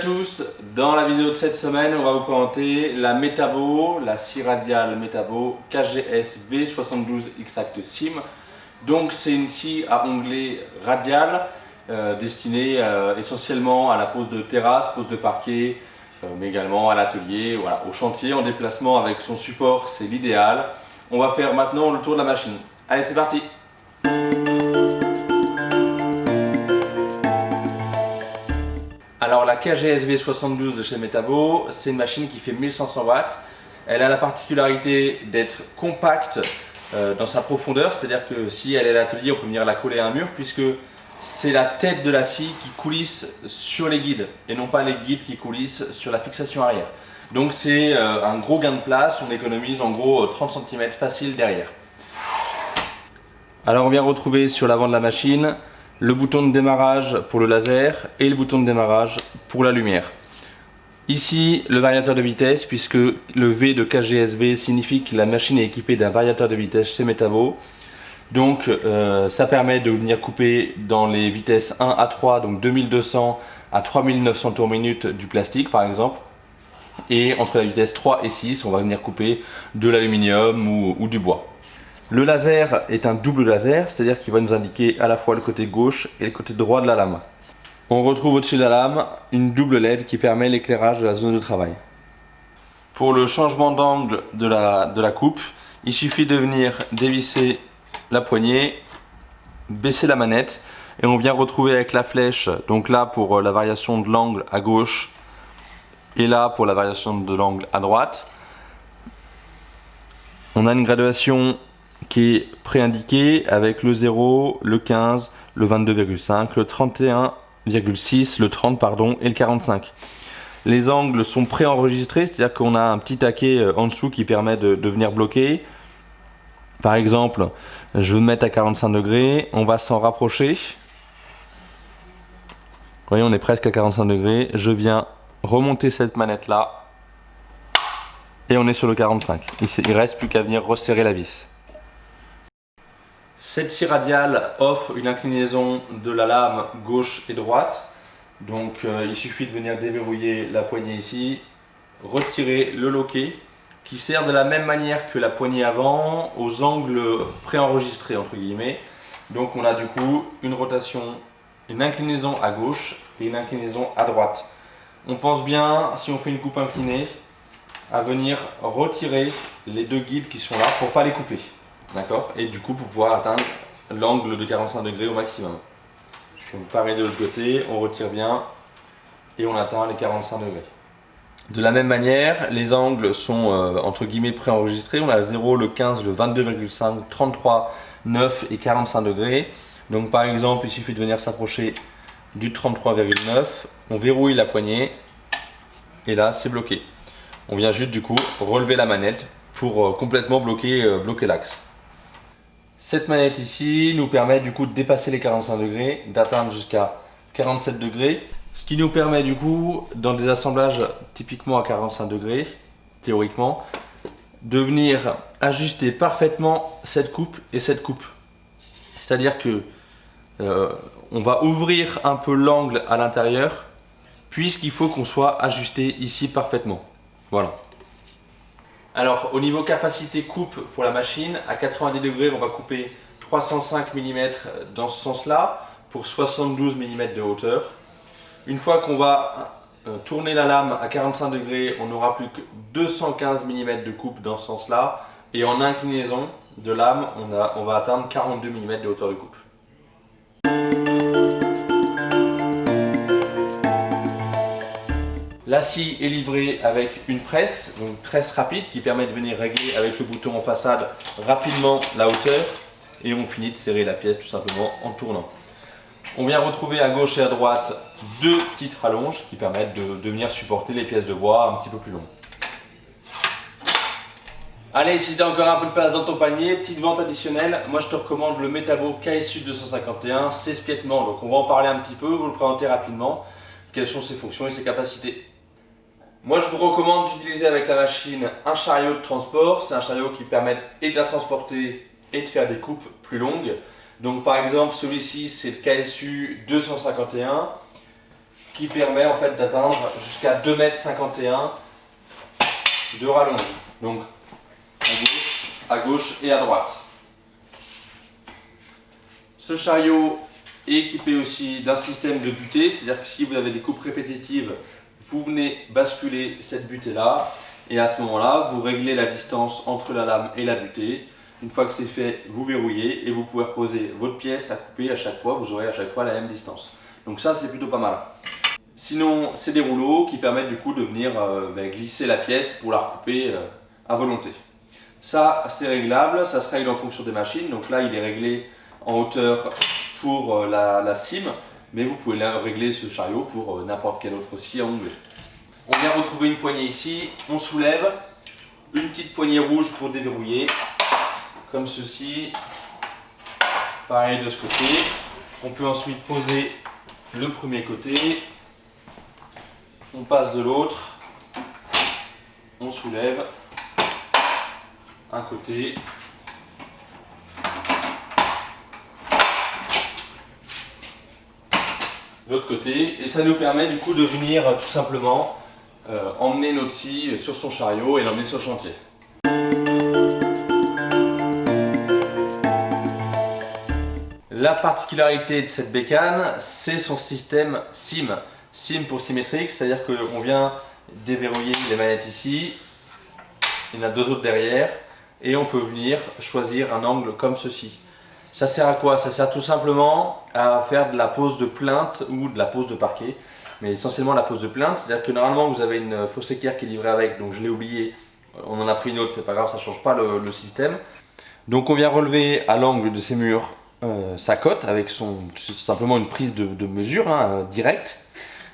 tous, dans la vidéo de cette semaine, on va vous présenter la Metabo, la scie radiale Metabo KGS V72 X-Act Sim. Donc c'est une scie à onglet radial destinée essentiellement à la pose de terrasse, pose de parquet, mais également à l'atelier, voilà, au chantier, en déplacement avec son support, c'est l'idéal. On va faire maintenant le tour de la machine. Allez, c'est parti! Alors la KGS V72 de chez Metabo, c'est une machine qui fait 1500 watts. Elle a la particularité d'être compacte dans sa profondeur, c'est-à-dire que si elle est à l'atelier, on peut venir la coller à un mur puisque c'est la tête de la scie qui coulisse sur les guides et non pas les guides qui coulissent sur la fixation arrière. Donc c'est un gros gain de place, on économise en gros 30 cm facile derrière. Alors on vient retrouver sur l'avant de la machine le bouton de démarrage pour le laser et le bouton de démarrage pour la lumière. Ici, le variateur de vitesse, puisque le V de KGSV signifie que la machine est équipée d'un variateur de vitesse chez Metabo. Donc, ça permet de venir couper dans les vitesses 1 à 3, donc 2200 à 3900 tours minute du plastique par exemple. Et entre la vitesse 3 et 6, on va venir couper de l'aluminium ou du bois. Le laser est un double laser, c'est-à-dire qu'il va nous indiquer à la fois le côté gauche et le côté droit de la lame. On retrouve au-dessus de la lame une double LED qui permet l'éclairage de la zone de travail. Pour le changement d'angle de la coupe, il suffit de venir dévisser la poignée, baisser la manette et on vient retrouver avec la flèche, donc là pour la variation de l'angle à gauche et là pour la variation de l'angle à droite. On a une graduation qui est préindiqué avec le 0, le 15, le 22,5, le 31,6, le 30 pardon et le 45. Les angles sont préenregistrés, c'est-à-dire qu'on a un petit taquet en dessous qui permet de venir bloquer. Par exemple, je veux me mettre à 45 degrés, on va s'en rapprocher. Vous voyez, on est presque à 45 degrés. Je viens remonter cette manette là et on est sur le 45. Il reste plus qu'à venir resserrer la vis. Cette scie radiale offre une inclinaison de la lame gauche et droite. Donc il suffit de venir déverrouiller la poignée ici, retirer le loquet qui sert de la même manière que la poignée avant aux angles préenregistrés entre guillemets. Donc on a du coup une rotation, une inclinaison à gauche et une inclinaison à droite. On pense bien, si on fait une coupe inclinée, à venir retirer les deux guides qui sont là pour ne pas les couper. D'accord? Et du coup pour pouvoir atteindre l'angle de 45 degrés au maximum. Donc pareil de l'autre côté, on retire bien et on atteint les 45 degrés. De la même manière, les angles sont entre guillemets préenregistrés. On a le 0, le 15, le 22,5, 33, 9 et 45 degrés. Donc par exemple, il suffit de venir s'approcher du 33,9. On verrouille la poignée et là c'est bloqué. On vient juste du coup relever la manette pour complètement bloquer l'axe. Cette manette ici nous permet du coup de dépasser les 45 degrés, d'atteindre jusqu'à 47 degrés. Ce qui nous permet du coup, dans des assemblages typiquement à 45 degrés, théoriquement, de venir ajuster parfaitement cette coupe et cette coupe. C'est-à-dire que on va ouvrir un peu l'angle à l'intérieur, puisqu'il faut qu'on soit ajusté ici parfaitement. Voilà. Alors au niveau capacité coupe pour la machine, à 90 degrés on va couper 305 mm dans ce sens là pour 72 mm de hauteur. Une fois qu'on va tourner la lame à 45 degrés, on n'aura plus que 215 mm de coupe dans ce sens là et en inclinaison de lame on va atteindre 42 mm de hauteur de coupe. La scie est livrée avec une presse, donc presse rapide qui permet de venir régler avec le bouton en façade rapidement la hauteur et on finit de serrer la pièce tout simplement en tournant. On vient retrouver à gauche et à droite deux petites rallonges qui permettent de venir supporter les pièces de bois un petit peu plus longues. Allez, si tu as encore un peu de place dans ton panier, petite vente additionnelle, moi je te recommande le Metabo KSU 251, c'est spiettement, donc on va en parler un petit peu, vous le présenter rapidement, quelles sont ses fonctions et ses capacités. Moi je vous recommande d'utiliser avec la machine un chariot de transport, c'est un chariot qui permet et de la transporter et de faire des coupes plus longues. Donc par exemple celui-ci c'est le KSU 251 qui permet en fait d'atteindre jusqu'à 2,51 m de rallonge. Donc à gauche et à droite. Ce chariot est équipé aussi d'un système de butée, c'est-à-dire que si vous avez des coupes répétitives, vous venez basculer cette butée-là et à ce moment-là, vous réglez la distance entre la lame et la butée. Une fois que c'est fait, vous verrouillez et vous pouvez reposer votre pièce à couper à chaque fois, vous aurez à chaque fois la même distance. Donc ça, c'est plutôt pas mal. Sinon, c'est des rouleaux qui permettent du coup de venir glisser la pièce pour la recouper à volonté. Ça, c'est réglable, ça se règle en fonction des machines. Donc là, il est réglé en hauteur pour la cime, mais vous pouvez régler ce chariot pour n'importe quel autre scie à onglet. On vient retrouver une poignée ici, on soulève, une petite poignée rouge pour déverrouiller, comme ceci. Pareil de ce côté. On peut ensuite poser le premier côté, on passe de l'autre, on soulève un côté, l'autre côté, et ça nous permet du coup de venir tout simplement emmener notre scie sur son chariot et l'emmener sur le chantier. La particularité de cette bécane, c'est son système CIM. CIM pour symétrique, c'est-à-dire qu'on vient déverrouiller les manettes ici, il y en a deux autres derrière, et on peut venir choisir un angle comme ceci. Ça sert à quoi? Ça sert tout simplement à faire de la pose de plinthe ou de la pose de parquet, mais essentiellement la pose de plinthe, c'est-à-dire que normalement vous avez une fausse équerre qui est livrée avec, donc je l'ai oublié, on en a pris une autre, c'est pas grave, ça ne change pas le système. Donc on vient relever à l'angle de ces murs sa cote avec simplement une prise de mesure directe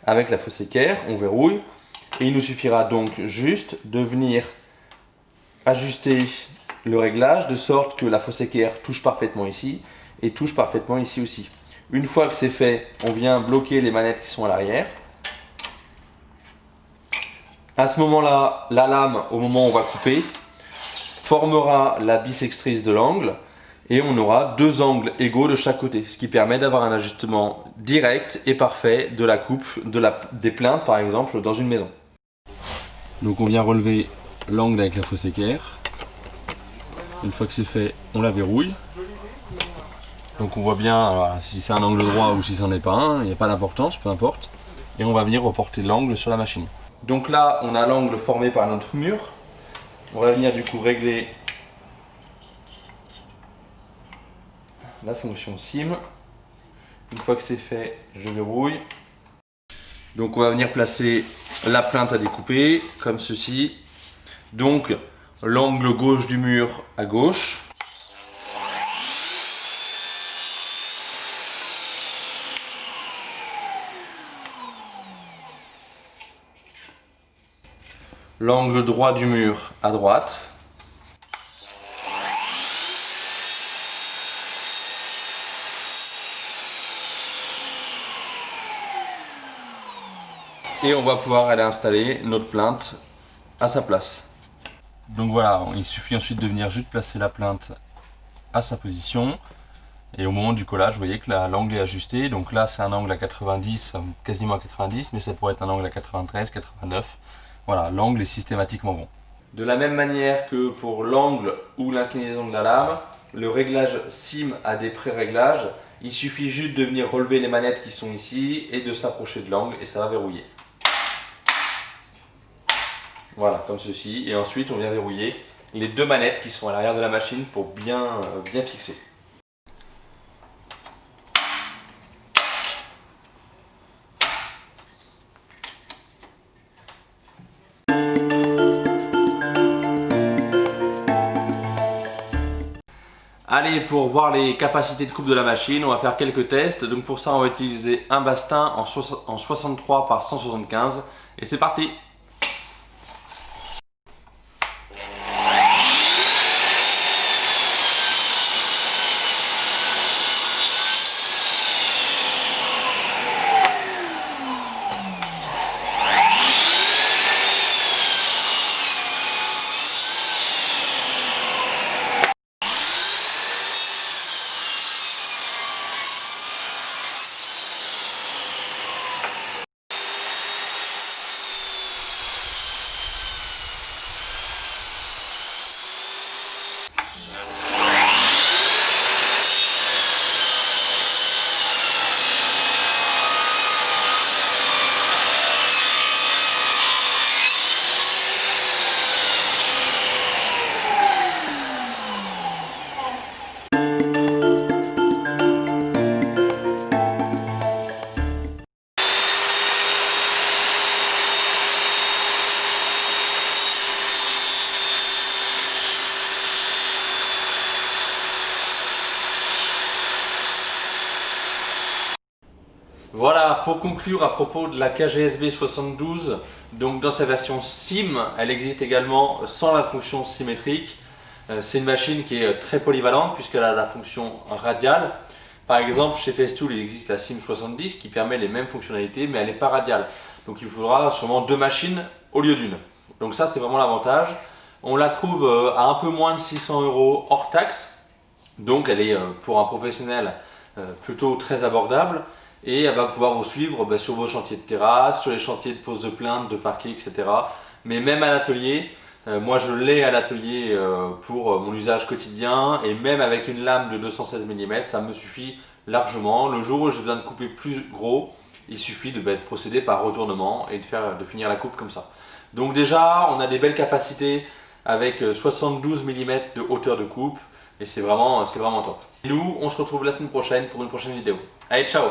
avec la fausse équerre, on verrouille et il nous suffira donc juste de venir ajuster le réglage de sorte que la fausse équerre touche parfaitement ici et touche parfaitement ici aussi. Une fois que c'est fait, on vient bloquer les manettes qui sont à l'arrière. À ce moment-là, la lame, au moment où on va couper, formera la bissectrice de l'angle et on aura deux angles égaux de chaque côté, ce qui permet d'avoir un ajustement direct et parfait de la coupe des plinthes par exemple dans une maison. Donc on vient relever l'angle avec la fausse équerre. Une fois que c'est fait, on la verrouille. Donc on voit bien alors, si c'est un angle droit ou si ça n'en est pas un, il n'y a pas d'importance, peu importe. Et on va venir reporter l'angle sur la machine. Donc là, on a l'angle formé par notre mur. On va venir du coup régler la fonction CIM. Une fois que c'est fait, je verrouille. Donc on va venir placer la plinthe à découper, comme ceci. Donc l'angle gauche du mur à gauche. L'angle droit du mur à droite. Et on va pouvoir aller installer notre plinthe à sa place. Donc voilà, il suffit ensuite de venir juste placer la plinthe à sa position. Et au moment du collage, vous voyez que l'angle est ajusté. Donc là, c'est un angle à 90, quasiment à 90, mais ça pourrait être un angle à 93, 89. Voilà, l'angle est systématiquement bon. De la même manière que pour l'angle ou l'inclinaison de la lame, le réglage CIM a des pré-réglages. Il suffit juste de venir relever les manettes qui sont ici et de s'approcher de l'angle et ça va verrouiller. Voilà, comme ceci. Et ensuite, on vient verrouiller les deux manettes qui sont à l'arrière de la machine pour bien fixer. Allez, pour voir les capacités de coupe de la machine, on va faire quelques tests. Donc pour ça, on va utiliser un bastin en 63 par 175 et c'est parti! Voilà, pour conclure à propos de la KGSB 72, donc dans sa version SIM, elle existe également sans la fonction symétrique. C'est une machine qui est très polyvalente puisqu'elle a la fonction radiale. Par exemple, chez Festool, il existe la SIM 70 qui permet les mêmes fonctionnalités, mais elle n'est pas radiale. Donc il faudra sûrement 2 machines au lieu d'une. Donc ça, c'est vraiment l'avantage. On la trouve à un peu moins de 600 € hors taxe. Donc elle est pour un professionnel plutôt très abordable. Et elle va pouvoir vous suivre sur vos chantiers de terrasse, sur les chantiers de pose de plainte, de parquet, etc. Mais même à l'atelier, moi je l'ai à l'atelier pour mon usage quotidien, et même avec une lame de 216 mm, ça me suffit largement. Le jour où j'ai besoin de couper plus gros, il suffit de procéder par retournement et de finir la coupe comme ça. Donc déjà, on a des belles capacités avec 72 mm de hauteur de coupe, et c'est vraiment top. Et nous, on se retrouve la semaine prochaine pour une prochaine vidéo. Allez, ciao!